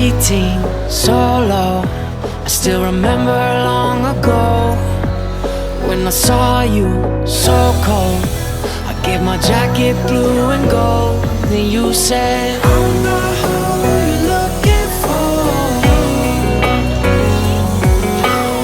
18, solo. I still remember long ago when I saw you so cold. I gave my jacket blue and gold. Then you said, I'm not who you're looking for.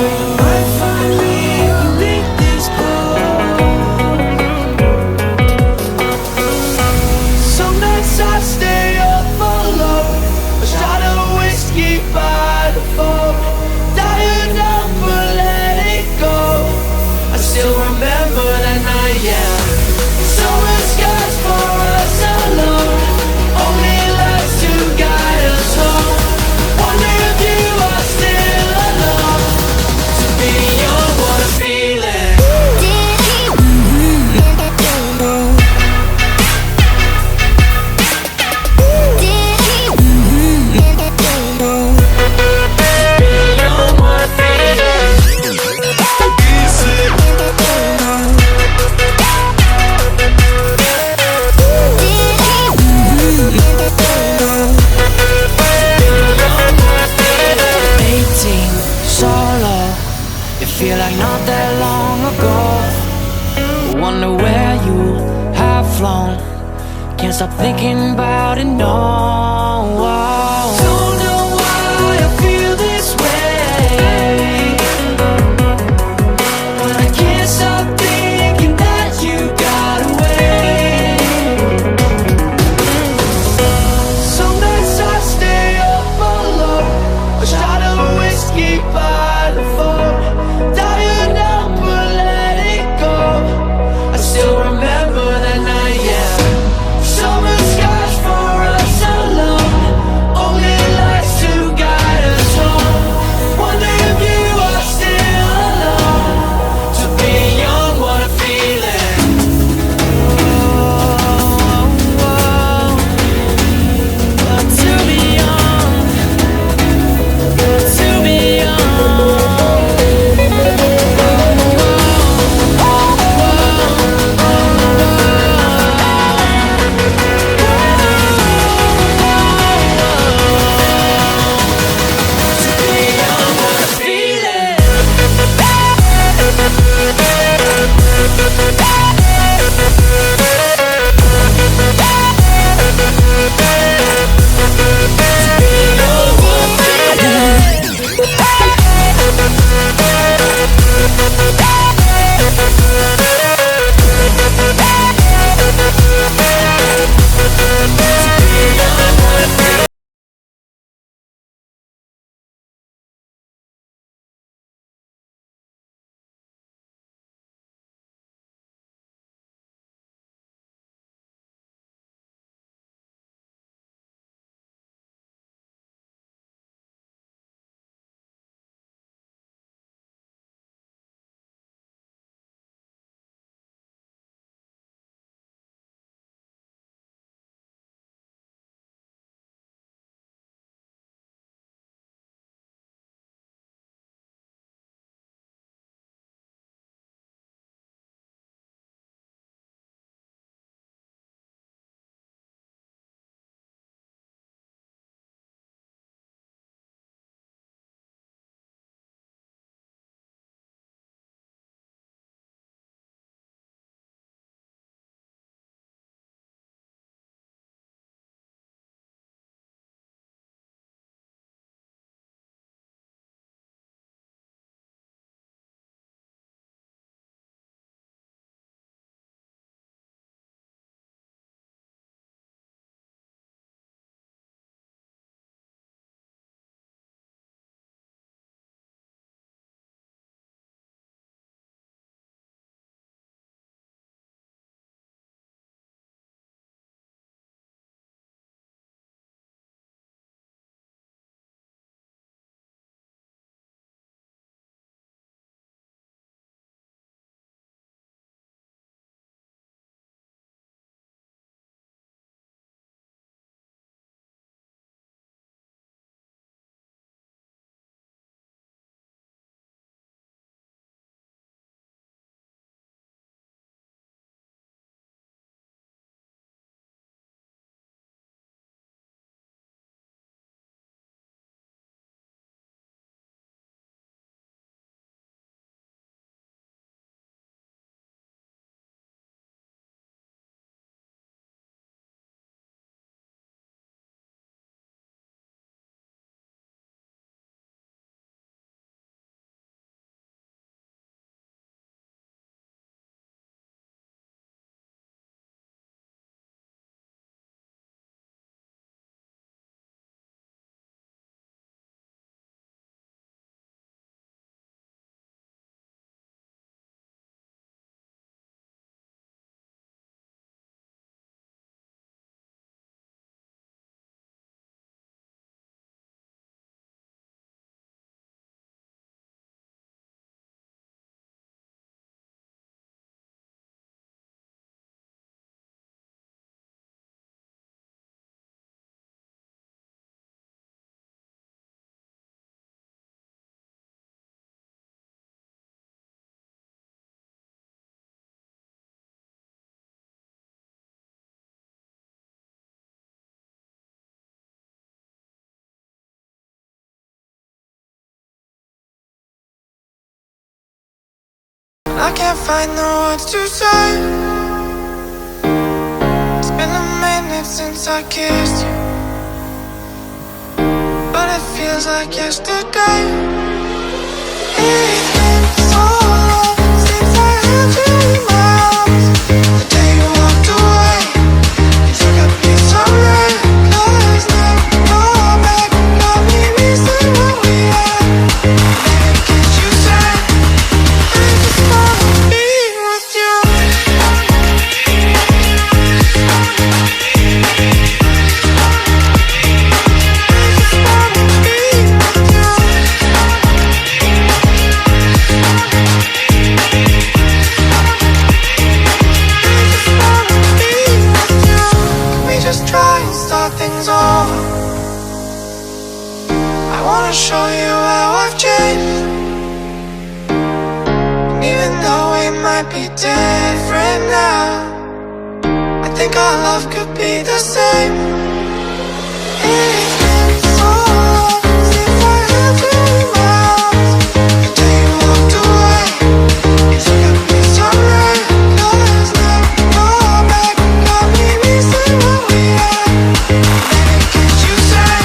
You might find me beneath this clothes. Some nights I stay up alone, a shot of whiskey by the phone. Tired up but let it go. I still remember that night, yeah. Summer skies for us alone, only lights to guide us home. Wonder if you are still alone. To be young, what a feeling. 18, solo. It feel like not that long ago. Wonder where you have flown. Can't stop thinking about it, no. Don't know why I feel this way, but I can't stop thinking that you got away. Some nights I stay up alone, a shot of whiskey by the phone. Tired now but let it go. I still remember that night, yeah. Summer skies for us alone, I can't find the words to say. It's been a minute since I kissed you, but it feels like yesterday. It's been so long since I held you in my arms. The day you walked away, you took a piece of reckless. Now you're back, got me missing what we had. Baby, can't you say I just wanna be with you? Just try and start things over. I wanna show you how I've changed. And even though we might be different now, I think our love could be the same. It's been so long since I held you in my arms. The day you walked away, you took a piece of reckless. Now you're back, got me missing what we had. Baby, can't you say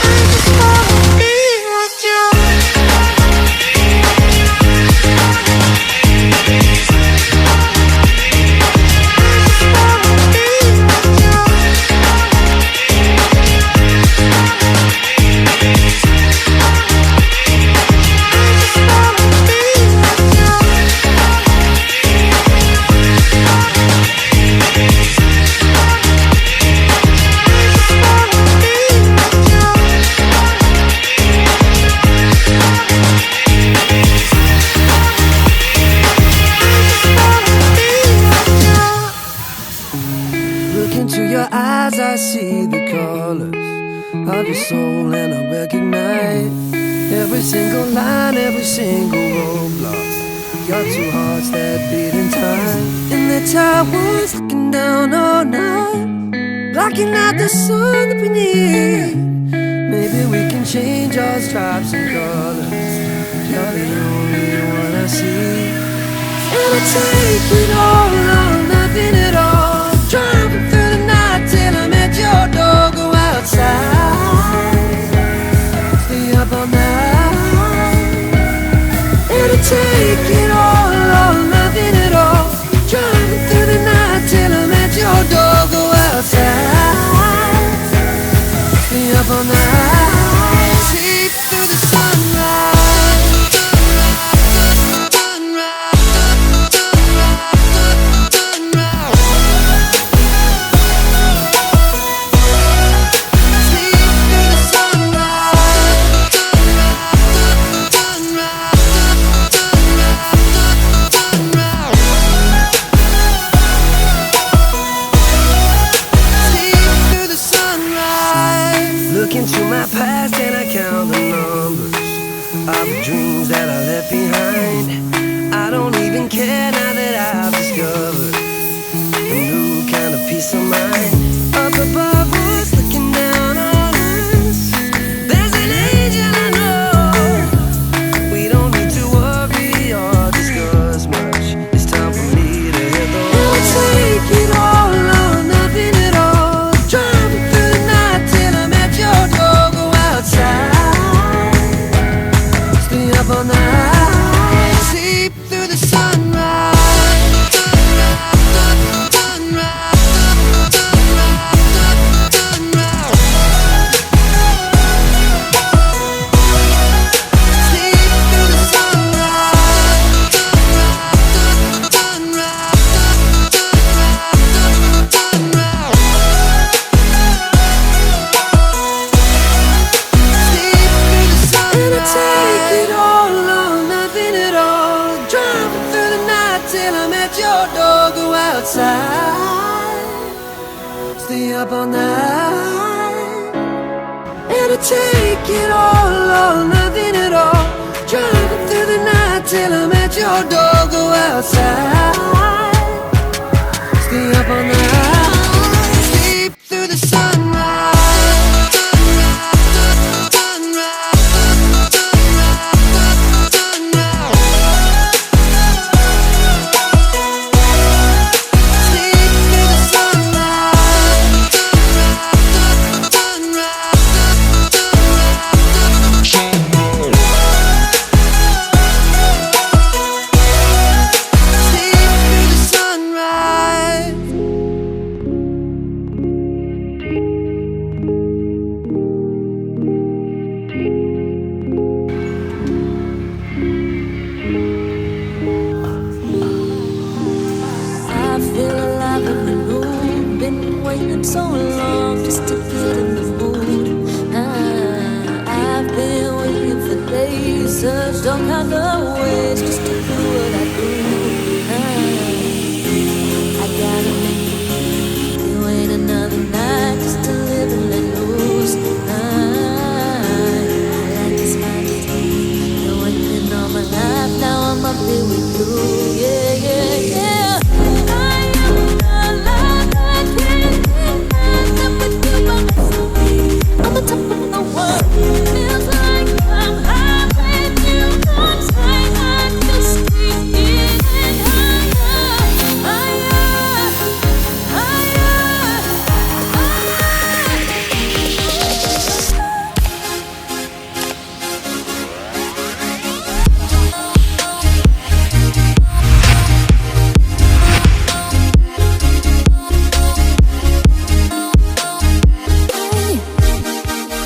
I just wanna be with you? Look into your eyes, I see the colors of your soul, and I recognize every single line, every single roadblock. Your two hearts that beat in time, and the towers looking down all night, blocking out the sun that we need. Maybe we can change our stripes and colors. You're the only one I see. And I take it all or nothing at all. Driving through the night till I'm at your door. Go outside, stay up all night. And I take it all or nothing at all. Driving through the night till I'm at your door. Go outside, stay up all night. Sleep through the sunrise. Look into my past and I count the numbers of the dreams that I left behind. I don't even care now that I've discovered a new kind of peace of mind. Up above us, looking down on us, there's an angel I know. We don't need to worry or discuss much. It's time for me to hit the road. I'll take it all or nothing at all. Driving through the night till I'm at your door. Go outside, stay up all night. Sleep through the sunrise. Stay up all night. And I take it all or nothing at all. Driving through the night till I'm at your door. Go outside, stay up all night. Sleep through the sunrise. waiting so long just to get in the mood. I've been waiting for days, searched all kind of